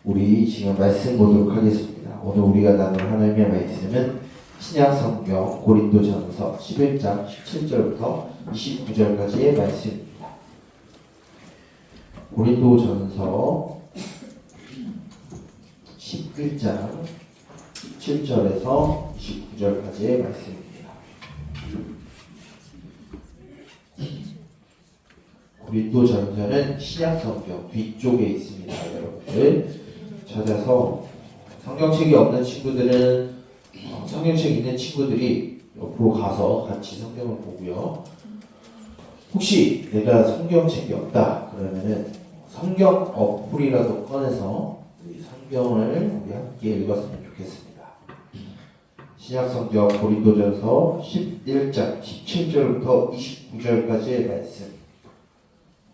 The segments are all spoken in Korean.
우리 지금 말씀 보도록 하겠습니다. 오늘 우리가 나눌 하나님의 말씀은 신약 성경 고린도전서 11장 17절부터 29절까지의 말씀입니다. 고린도전서 11장 17절에서 29절까지의 말씀입니다. 고린도전서는 신약 성경 뒤쪽에 있습니다. 여러분들 찾아서 성경책이 없는 친구들은 성경책 있는 친구들이 옆으로 가서 같이 성경을 보고요. 혹시 내가 성경책이 없다 그러면은 성경 어플이라도 꺼내서 우리 성경을 우리 함께 읽었으면 좋겠습니다. 신약 성경 고린도전서 11장 17절부터 29절까지의 말씀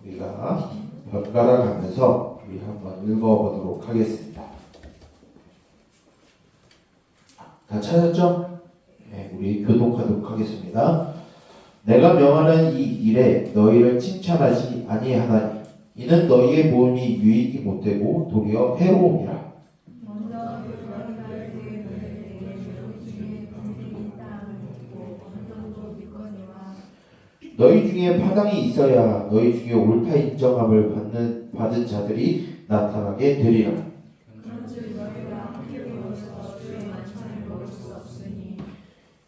우리가 번갈아 가면서 우리 한번 읽어보도록 하겠습니다. 다 찾았죠? 네, 우리 교독하도록 하겠습니다. 내가 명하는 이 일에 너희를 칭찬하지 아니하나니 이는 너희의 모임이 유익이 못되고 도리어 해로움이라. 너희 중에 파당이 있어야 너희 중에 옳다 인정함을 받은 자들이 나타나게 되리라.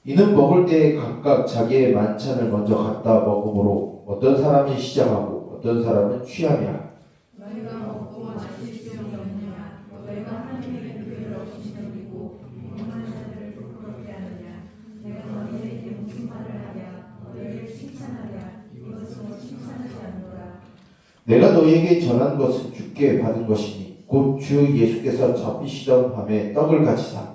이는 먹을 때 각각 자기의 만찬을 먼저 갖다 먹음으로 어떤 사람이 시작하고 어떤 사람은 취하니라. 너희가 먹고 마실 수 없느냐? 너희가 하나님의 교회를 어기시느니고 이만한 자들을 부끄럽게 하느냐? 내가 너희에게 무슨 말을 하랴? 너희를 칭찬하랴? 이것은 칭찬하지 않노라. 내가 너희에게 전한 것은 주께 받은 것이니 곧 주 예수께서 잡히시던 밤에 떡을 가지사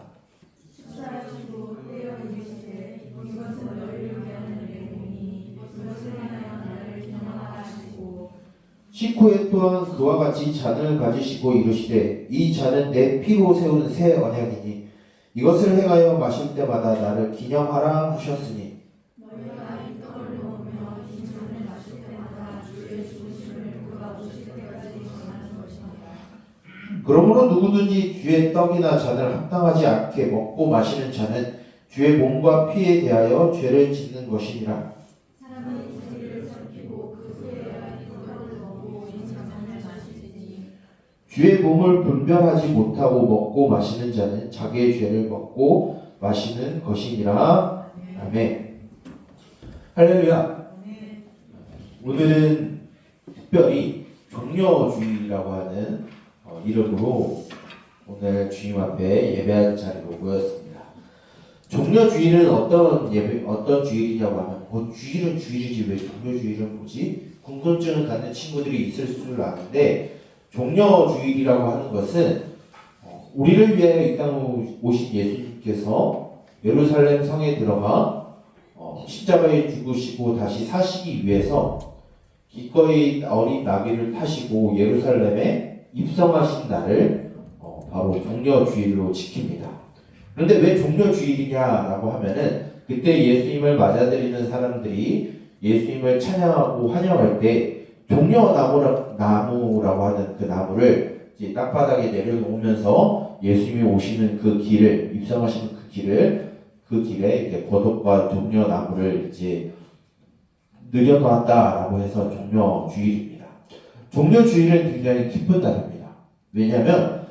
식후에 또한 그와 같이 잔을 가지시고 이르시되 이 잔은 내 피로 세우는 새 언약이니 이것을 행하여 마실 때마다 나를 기념하라 하셨으니 너희가 이 떡을 먹으며 이 잔을 마실 때마다 주의 죽으심을 그가 오실 때까지 전하는 것입니다. 그러므로 누구든지 주의 떡이나 잔을 합당하지 않게 먹고 마시는 자는 주의 몸과 피에 대하여 죄를 짓는 것이니라. 주의 몸을 분별하지 못하고 먹고 마시는 자는 자기의 죄를 먹고 마시는 것이니라. 아멘. 할렐루야. 오늘은 특별히 종려주일이라고 하는 이름으로 오늘 주님 앞에 예배할 자리로 모였습니다. 종려주일은 어떤 주일이냐고 하면 주일은 주일이지 왜 종려주일은 뭐지? 궁금증을 갖는 친구들이 있을 줄 아는데 종려주일이라고 하는 것은 우리를 위하여 이 땅에 오신 예수님께서 예루살렘 성에 들어가 십자가에 죽으시고 다시 사시기 위해서 기꺼이 어린 나귀를 타시고 예루살렘에 입성하신 날을 바로 종려주일로 지킵니다. 그런데 왜 종려주일이냐라고 하면은 그때 예수님을 맞아들이는 사람들이 예수님을 찬양하고 환영할 때 종려나무라고 하는 그 나무를 이제 땅바닥에 내려놓으면서 예수님이 오시는 그 길을 입성하시는 그 길에 이제 거독과 종려나무를 이제 늘여놓았다라고 해서 종려주일입니다. 종려주일은 굉장히 기쁜 날입니다. 왜냐하면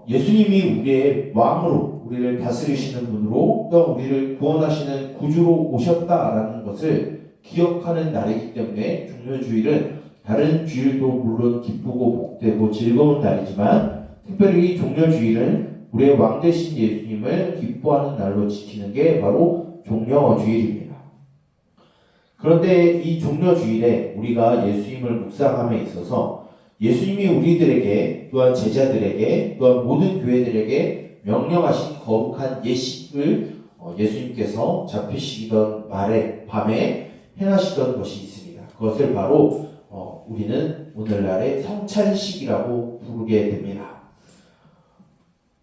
예수님이 우리의 왕으로 우리를 다스리시는 분으로 또 우리를 구원하시는 구주로 오셨다라는 것을 기억하는 날이기 때문에 종려주일은 다른 주일도 물론 기쁘고 복되고 즐거운 날이지만 특별히 종려주일은 우리의 왕 되신 예수님을 기뻐하는 날로 지키는 게 바로 종려주일입니다. 그런데 이 종려주일에 우리가 예수님을 묵상함에 있어서 예수님이 우리들에게 또한 제자들에게 또한 모든 교회들에게 명령하신 거룩한 예식을 예수님께서 잡히시던 밤에 행하시던 것이 있습니다. 그것을 바로 우리는 오늘날의 성찬식이라고 부르게 됩니다.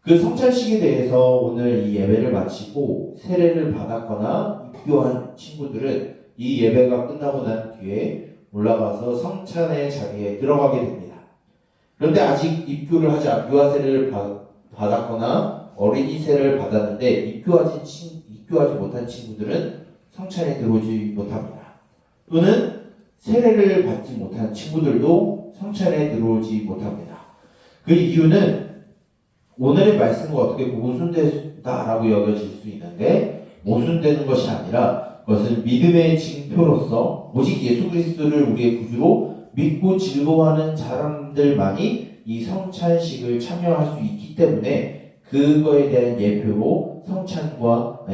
그 성찬식에 대해서 오늘 이 예배를 마치고 세례를 받았거나 입교한 친구들은 이 예배가 끝나고 난 뒤에 올라가서 성찬의 자리에 들어가게 됩니다. 그런데 아직 입교를 하지 유아 세례를 받았거나 어린이 세례를 받았는데 입교하지 못한 친구들은 성찬에 들어오지 못합니다. 또는 세례를 받지 못한 친구들도 성찬에 들어오지 못합니다. 그 이유는 오늘의 말씀과 어떻게 모순되다라고 여겨질 수 있는데, 모순되는 것이 아니라 그것은 믿음의 징표로서 오직 예수 그리스도를 우리의 구주로 믿고 즐거워하는 사람들만이 이 성찬식을 참여할 수 있기 때문에 그거에 대한 예표로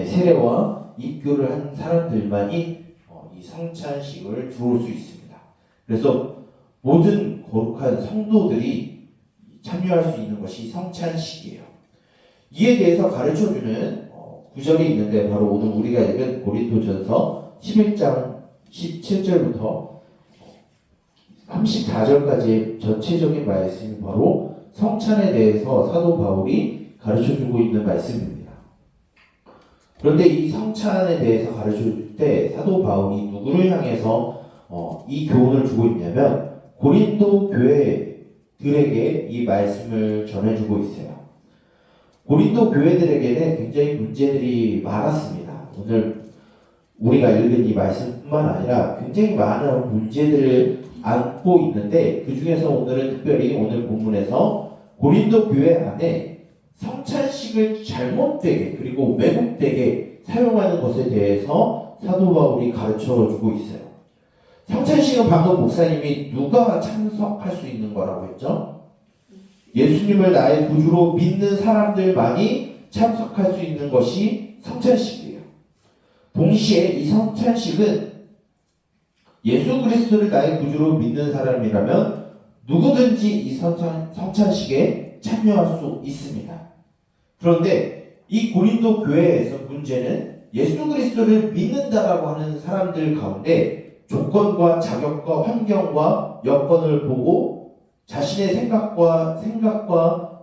세례와 입교를 한 사람들만이 이 성찬식을 들어올 수 있습니다. 그래서 모든 거룩한 성도들이 참여할 수 있는 것이 성찬식이에요. 이에 대해서 가르쳐주는 구절이 있는데, 바로 오늘 우리가 읽은 고린도전서 11장 17절부터 34절까지의 전체적인 말씀이 바로 성찬에 대해서 사도 바울이 가르쳐주고 있는 말씀입니다. 그런데 이 성찬에 대해서 가르쳐줄 때 사도 바울이 누구를 향해서 이 교훈을 주고 있냐면 고린도 교회들에게 이 말씀을 전해주고 있어요. 고린도 교회들에게는 굉장히 문제들이 많았습니다. 오늘 우리가 읽은 이 말씀뿐만 아니라 굉장히 많은 문제들을 안고 있는데, 그 중에서 오늘은 특별히 오늘 본문에서 고린도 교회 안에 성찬식을 잘못되게 그리고 왜곡되게 사용하는 것에 대해서 사도 바울이 가르쳐주고 있어요. 성찬식은 방금 목사님이 누가 참석할 수 있는 거라고 했죠? 예수님을 나의 구주로 믿는 사람들만이 참석할 수 있는 것이 성찬식이에요. 동시에 이 성찬식은 예수 그리스도를 나의 구주로 믿는 사람이라면 누구든지 이 성찬식에 참여할 수 있습니다. 그런데 이 고린도 교회에서 문제는 예수 그리스도를 믿는다라고 하는 사람들 가운데 조건과 자격과 환경과 여건을 보고 자신의 생각과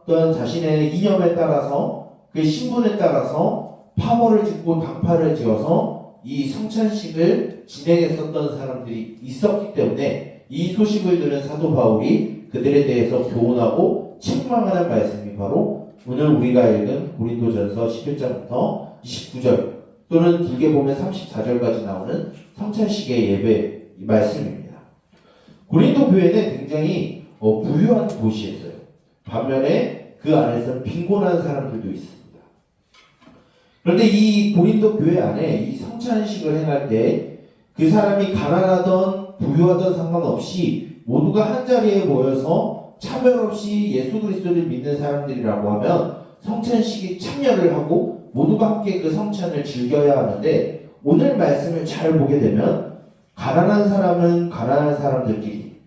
또한 자신의 이념에 따라서 그 신분에 따라서 파벌을 짓고 당파를 지어서 이 성찬식을 진행했었던 사람들이 있었기 때문에 이 소식을 들은 사도 바울이 그들에 대해서 교훈하고 책망하는 말씀이 바로 오늘 우리가 읽은 고린도전서 11장부터 29절 또는 길게 보면 34절까지 나오는 성찬식의 예배 이 말씀입니다. 고린도 교회는 굉장히 부유한 곳이었어요. 반면에 그 안에서 빈곤한 사람들도 있습니다. 그런데 이 고린도 교회 안에 이 성찬식을 행할 때 그 사람이 가난하던 부유하던 상관없이 모두가 한자리에 모여서 차별 없이 예수 그리스도를 믿는 사람들이라고 하면 성찬식에 참여를 하고 모두가 함께 그 성찬을 즐겨야 하는데, 오늘 말씀을 잘 보게 되면 가난한 사람은 가난한 사람들끼리,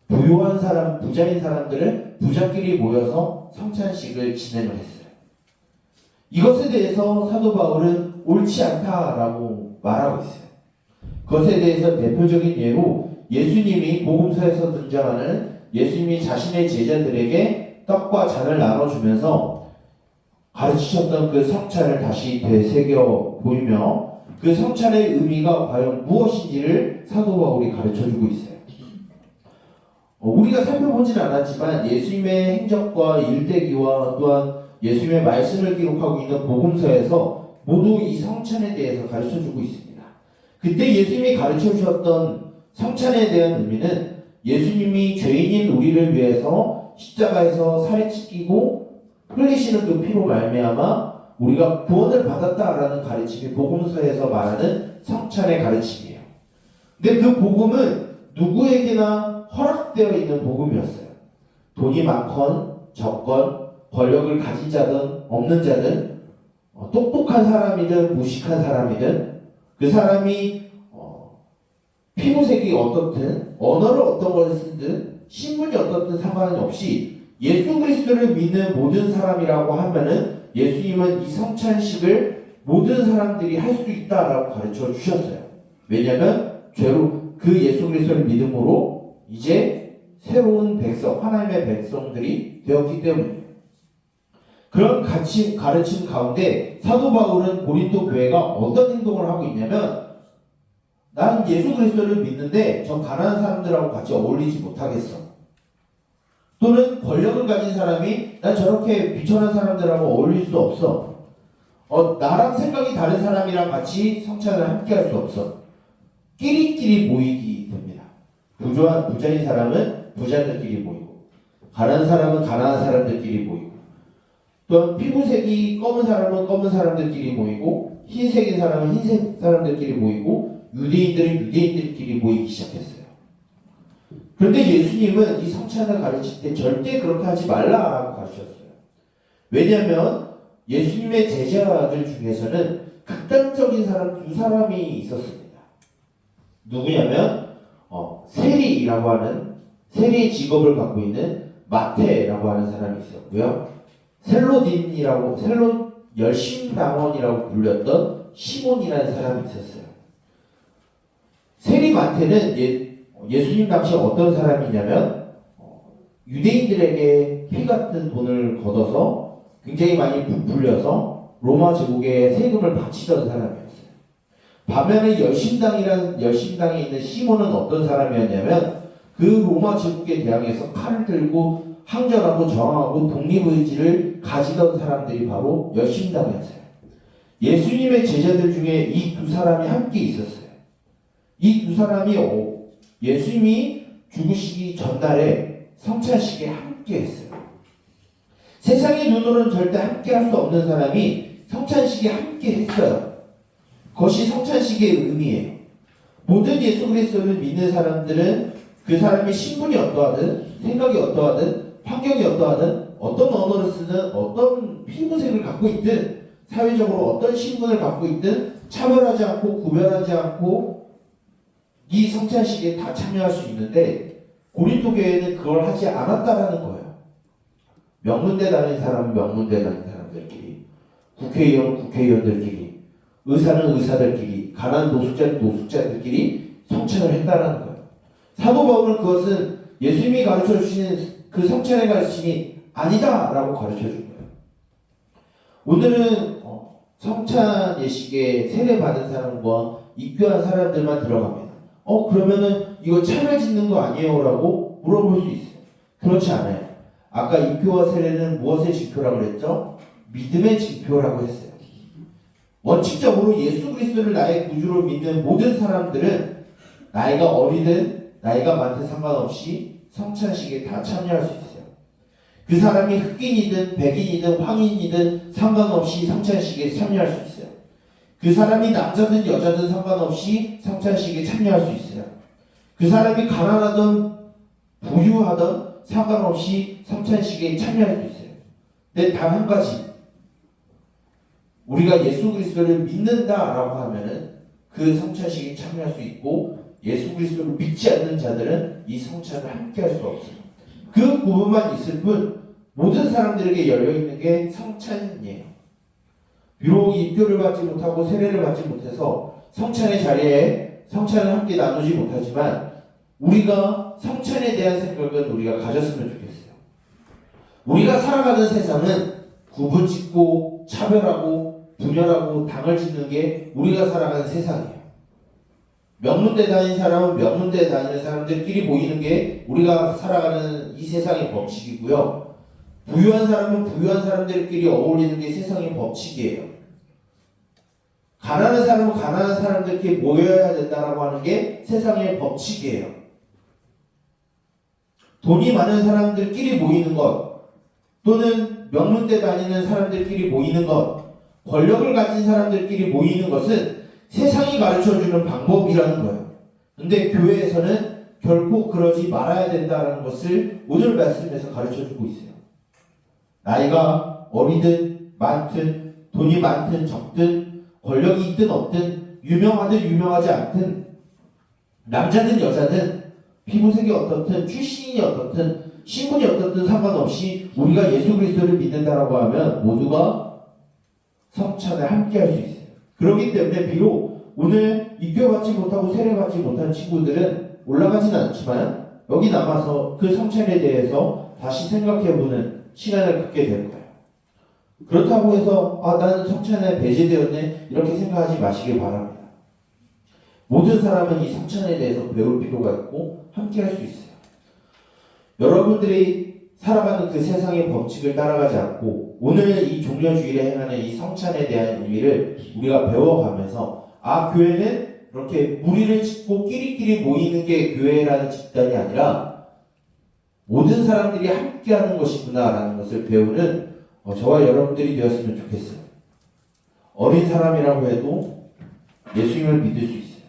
부유한 사람, 부자인 사람들은 부자끼리 모여서 성찬식을 진행을 했어요. 이것에 대해서 사도 바울은 옳지 않다라고 말하고 있어요. 그것에 대해서 대표적인 예로 예수님이 복음서에서 등장하는 예수님이 자신의 제자들에게 떡과 잔을 나눠주면서 가르치셨던 그 성찬을 다시 되새겨 보이며 그 성찬의 의미가 과연 무엇인지를 사도 바울이 가르쳐주고 있어요. 우리가 살펴보진 않았지만 예수님의 행적과 일대기와 또한 예수님의 말씀을 기록하고 있는 복음서에서 모두 이 성찬에 대해서 가르쳐주고 있습니다. 그때 예수님이 가르쳐주셨던 성찬에 대한 의미는 예수님이 죄인인 우리를 위해서 십자가에서 살이 찢기고 흘리시는 그 피로 말미암아 우리가 구원을 받았다라는 가르침이 복음서에서 말하는 성찬의 가르침이에요. 근데 그 복음은 누구에게나 허락되어 있는 복음이었어요. 돈이 많건 적건 권력을 가진 자든 없는 자든 똑똑한 사람이든 무식한 사람이든 그 사람이 피부색이 어떻든 언어를 어떤 것을 쓰든 신분이 어떻든 상관은 없이 예수 그리스도를 믿는 모든 사람이라고 하면은 예수님은 이 성찬식을 모든 사람들이 할 수 있다라고 가르쳐 주셨어요. 왜냐하면 죄로 그 예수 그리스도를 믿음으로 이제 새로운 백성, 하나님의 백성들이 되었기 때문이에요. 그런 가르침 가운데 사도 바울은 고린도 교회가 어떤 행동을 하고 있냐면, 난 예수 그리스도를 믿는데 저 가난한 사람들하고 같이 어울리지 못하겠어. 또는 권력을 가진 사람이 난 저렇게 비천한 사람들하고 어울릴 수 없어. 나랑 생각이 다른 사람이랑 같이 성찬을 함께 할 수 없어. 끼리끼리 모이기 됩니다. 부자인 사람은 부자들끼리 모이고, 가난한 사람은 가난한 사람들끼리 모이고, 또한 피부색이 검은 사람은 검은 사람들끼리 모이고, 흰색인 사람은 흰색 사람들끼리 모이고, 유대인들은 유대인들끼리 모이기 시작했어요. 그런데 예수님은 이 성찬을 가르칠 때 절대 그렇게 하지 말라라고 가르쳤어요. 왜냐하면 예수님의 제자들 중에서는 극단적인 사람 두 사람이 있었습니다. 누구냐면 세리라고 하는 세리의 직업을 갖고 있는 마태라고 하는 사람이 있었고요. 셀로딘이라고 셀로 열심당원이라고 불렸던 시몬이라는 사람이 있었어요. 세리 마태는 예수님 당시 어떤 사람이냐면 유대인들에게 피 같은 돈을 걷어서 굉장히 많이 부풀려서 로마 제국에 세금을 바치던 사람이었어요. 반면에 열심당에 있는 시몬은 어떤 사람이었냐면 그 로마 제국에 대항해서 칼을 들고 항전하고 저항하고 독립의지를 가지던 사람들이 바로 열심당이었어요. 예수님의 제자들 중에 이 두 사람이 함께 있었어요. 이 두 사람이 예수님이 죽으시기 전날에 성찬식에 함께 했어요. 세상의 눈으로는 절대 함께 할 수 없는 사람이 성찬식에 함께 했어요. 그것이 성찬식의 의미예요. 모든 예수 그리스도를 믿는 사람들은 그 사람의 신분이 어떠하든 생각이 어떠하든 환경이 어떠하든 어떤 언어를 쓰든 어떤 피부색을 갖고 있든 사회적으로 어떤 신분을 갖고 있든 차별하지 않고 구별하지 않고 이 성찬식에 다 참여할 수 있는데 고린도 교회는 그걸 하지 않았다라는 거예요. 명문대 다닌 사람은 명문대 다닌 사람들끼리, 국회의원은 국회의원들끼리, 의사는 의사들끼리, 가난한 노숙자는 노숙자들끼리 성찬을 했다라는 거예요. 사도 바울은 그것은 예수님이 가르쳐 주시는 그 성찬의 가르침이 아니다라고 가르쳐 준 거예요. 오늘은 성찬 예식에 세례받은 사람과 입교한 사람들만 들어갑니다. 그러면은 이거 차별 짓는 거 아니에요? 라고 물어볼 수 있어요. 그렇지 않아요. 아까 입교와 세례는 무엇의 징표라고 그랬죠? 믿음의 징표라고 했어요. 원칙적으로 예수 그리스도를 나의 구주로 믿는 모든 사람들은 나이가 어리든 나이가 많든 상관없이 성찬식에 다 참여할 수 있어요. 그 사람이 흑인이든 백인이든 황인이든 상관없이 성찬식에 참여할 수 있어요. 그 사람이 남자든 여자든 상관없이 성찬식에 참여할 수 있어요. 그 사람이 가난하든 부유하든 상관없이 성찬식에 참여할 수 있어요. 근데 단 한 가지, 우리가 예수 그리스도를 믿는다라고 하면은 그 성찬식에 참여할 수 있고 예수 그리스도를 믿지 않는 자들은 이 성찬을 함께 할 수 없어요. 그 부분만 있을 뿐 모든 사람들에게 열려있는 게 성찬이에요. 비록 입교를 받지 못하고 세례를 받지 못해서 성찬의 자리에 성찬을 함께 나누지 못하지만 우리가 성찬에 대한 생각은 우리가 가졌으면 좋겠어요. 우리가 살아가는 세상은 구분짓고 차별하고 분열하고 당을 짓는 게 우리가 살아가는 세상이에요. 명문대 다니는 사람은 명문대 다니는 사람들끼리 모이는 게 우리가 살아가는 이 세상의 법칙이고요. 부유한 사람은 부유한 사람들끼리 어울리는 게 세상의 법칙이에요. 가난한 사람은 가난한 사람들끼리 모여야 된다라고 하는 게 세상의 법칙이에요. 돈이 많은 사람들끼리 모이는 것 또는 명문대 다니는 사람들끼리 모이는 것, 권력을 가진 사람들끼리 모이는 것은 세상이 가르쳐주는 방법이라는 거예요. 근데 교회에서는 결코 그러지 말아야 된다는 것을 오늘 말씀에서 가르쳐주고 있어요. 나이가 어리든 많든 돈이 많든 적든 권력이 있든 없든 유명하든 유명하지 않든 남자든 여자든 피부색이 어떻든 출신이 어떻든 신분이 어떻든 상관없이 우리가 예수 그리스도를 믿는다라고 하면 모두가 성찬을 함께 할 수 있어요. 그렇기 때문에 비록 오늘 입교받지 못하고 세례받지 못한 친구들은 올라가진 않지만 여기 남아서 그 성찬에 대해서 다시 생각해보는 시간을 갖게 될 거예요. 그렇다고 해서 나는 성찬에 배제되었네 이렇게 생각하지 마시길 바랍니다. 모든 사람은 이 성찬에 대해서 배울 필요가 있고 함께 할 수 있어요. 여러분들이 살아가는 그 세상의 법칙을 따라가지 않고 오늘 이 종려주일에 행하는 이 성찬에 대한 의미를 우리가 배워가면서 교회는 그렇게 무리를 짓고 끼리끼리 모이는 게 교회라는 집단이 아니라 모든 사람들이 함께하는 것이구나라는 것을 배우는 저와 여러분들이 되었으면 좋겠어요. 어린 사람이라고 해도 예수님을 믿을 수 있어요.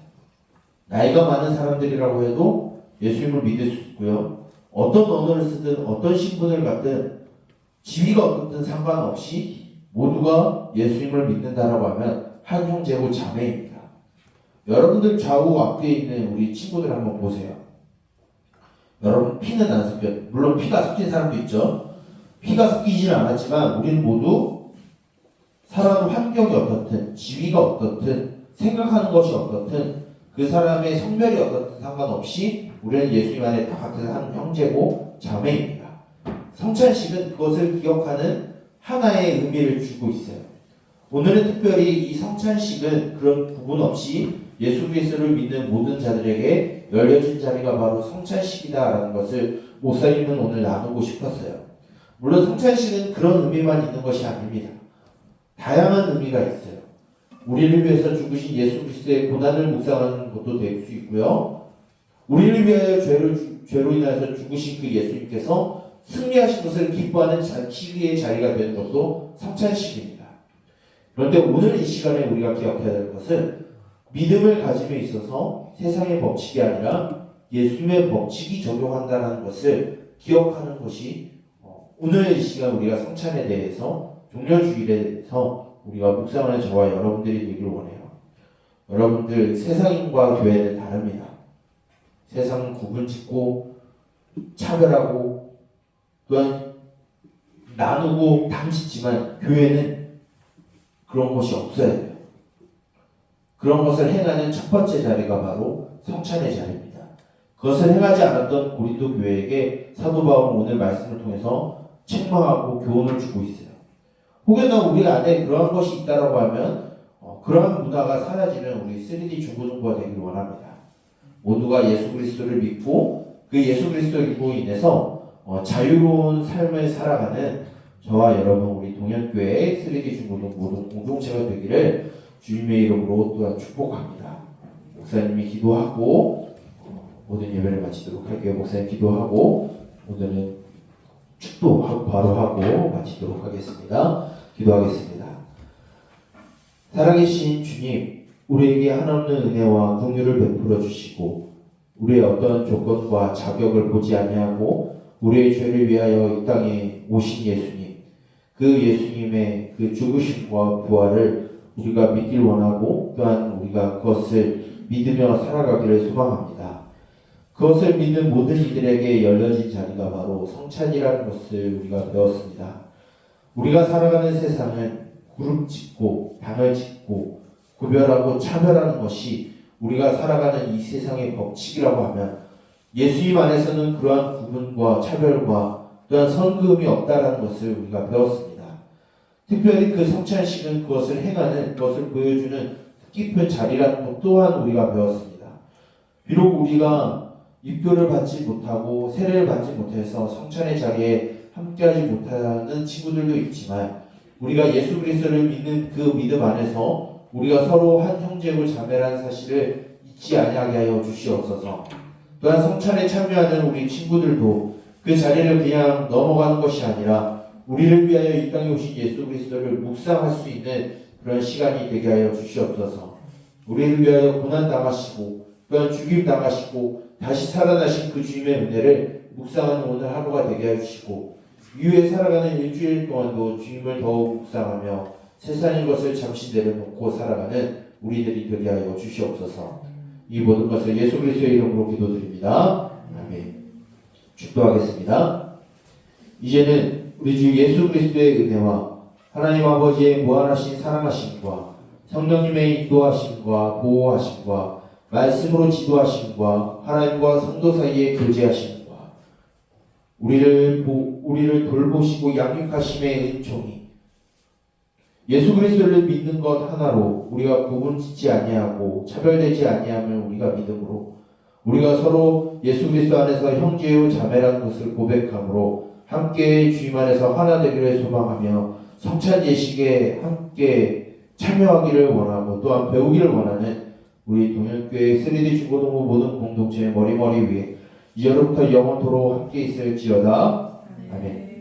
나이가 많은 사람들이라고 해도 예수님을 믿을 수 있고요. 어떤 언어를 쓰든 어떤 신분을 갖든 지위가 어떻든 상관없이 모두가 예수님을 믿는다라고 하면 한 형제고 자매입니다. 여러분들 좌우 앞에 있는 우리 친구들 한번 보세요. 여러분 피는 안 섞여. 물론 피가 섞인 사람도 있죠. 피가 섞이지는 않았지만 우리는 모두 살아가는 환경이 어떻든 지위가 어떻든 생각하는 것이 어떻든 그 사람의 성별이 어떻든 상관없이 우리는 예수님 안에 다 같은 한 형제고 자매입니다. 성찬식은 그것을 기억하는 하나의 의미를 주고 있어요. 오늘은 특별히 이 성찬식은 그런 구분 없이 예수 그리스도를 믿는 모든 자들에게 열려진 자리가 바로 성찬식이다라는 것을 목사님은 오늘 나누고 싶었어요. 물론 성찬식은 그런 의미만 있는 것이 아닙니다. 다양한 의미가 있어요. 우리를 위해서 죽으신 예수 그리스도의 고난을 묵상하는 것도 될 수 있고요. 우리를 위하여 죄로 인하여서 죽으신 그 예수님께서 승리하신 것을 기뻐하는 희귀의 자리가 되는 것도 성찬식입니다. 그런데 오늘 이 시간에 우리가 기억해야 될 것은 믿음을 가짐에 있어서 세상의 법칙이 아니라 예수님의 법칙이 적용한다는 것을 기억하는 것이 오늘 이 시간 우리가 성찬에 대해서 종려주일에 대해서 우리가 묵상하는 저와 여러분들이 되길 원해요. 여러분들 세상과 교회는 다릅니다. 세상은 구분짓고 차별하고 또한 나누고 당짓지만 교회는 그런 것이 없어야 돼요. 그런 것을 행하는 첫 번째 자리가 바로 성찬의 자리입니다. 그것을 행하지 않았던 고린도 교회에게 사도 바울은 오늘 말씀을 통해서 책망하고 교훈을 주고 있어요. 혹여나 우리 안에 그러한 것이 있다라고 하면 그러한 문화가 사라지는 우리 3D 중고등부가 되길 원합니다. 모두가 예수 그리스도를 믿고 그 예수 그리스도로 인해서 자유로운 삶을 살아가는 저와 여러분 우리 동현교회의 3D 중고등부 공동체가 되기를 주님의 이름으로 또한 축복합니다. 목사님이 기도하고 모든 예배를 마치도록 할게요. 목사님 기도하고 오늘은 축도하고 바로 하고 마치도록 하겠습니다. 기도하겠습니다. 살아계신 주님, 우리에게 한없는 은혜와 긍휼을 베풀어 주시고 우리의 어떤 조건과 자격을 보지 아니하고 우리의 죄를 위하여 이 땅에 오신 예수님, 그 예수님의 그 죽으심과 부활을 우리가 믿길 원하고 또한 우리가 그것을 믿으며 살아가기를 소망합니다. 그것을 믿는 모든 이들에게 열려진 자리가 바로 성찬이라는 것을 우리가 배웠습니다. 우리가 살아가는 세상은 그룹 짓고 당을 짓고 구별하고 차별하는 것이 우리가 살아가는 이 세상의 법칙이라고 하면 예수님 안에서는 그러한 구분과 차별과 또한 선그음이 없다라는 것을 우리가 배웠습니다. 특별히 그 성찬식은 그것을 행하는 것을 보여주는 뜻깊은 자리라는 것 또한 우리가 배웠습니다. 비록 우리가 입교를 받지 못하고 세례를 받지 못해서 성찬의 자리에 함께하지 못하는 친구들도 있지만 우리가 예수 그리스도를 믿는 그 믿음 안에서 우리가 서로 한 형제고 자매라는 사실을 잊지 아니하게 하여 주시옵소서. 또한 성찬에 참여하는 우리 친구들도 그 자리를 그냥 넘어가는 것이 아니라 우리를 위하여 이 땅에 오신 예수 그리스도를 묵상할 수 있는 그런 시간이 되게 하여 주시옵소서. 우리를 위하여 고난당하시고 또한 죽임당하시고 다시 살아나신 그 주님의 은혜를 묵상하는 오늘 하루가 되게 해주시고 이후에 살아가는 일주일 동안도 주님을 더욱 묵상하며 세상의 것을 잠시 내려놓고 살아가는 우리들이 되게 하여 주시옵소서. 이 모든 것을 예수 그리스도의 이름으로 기도드립니다. 아멘. 축도하겠습니다. 이제는 우리 주 예수 그리스도의 은혜와 하나님 아버지의 무한하신 사랑하심과 성령님의 인도하심과 보호하심과 말씀으로 지도하심과 하나님과 성도 사이의 교제하심과 우리를 돌보시고 양육하심의 은총이 예수 그리스도를 믿는 것 하나로 우리가 구분짓지 아니하고 차별되지 아니함을 우리가 믿음으로 우리가 서로 예수 그리스도 안에서 형제요 자매라는 것을 고백함으로 함께 주님 안에서 하나 되기를 소망하며 성찬 예식에 함께 참여하기를 원하고 또한 배우기를 원하는 우리 동현교회 3D 중고등부 모든 공동체의 머리머리 위에 이제로부터 영원토록 함께 있을지어다. 아멘.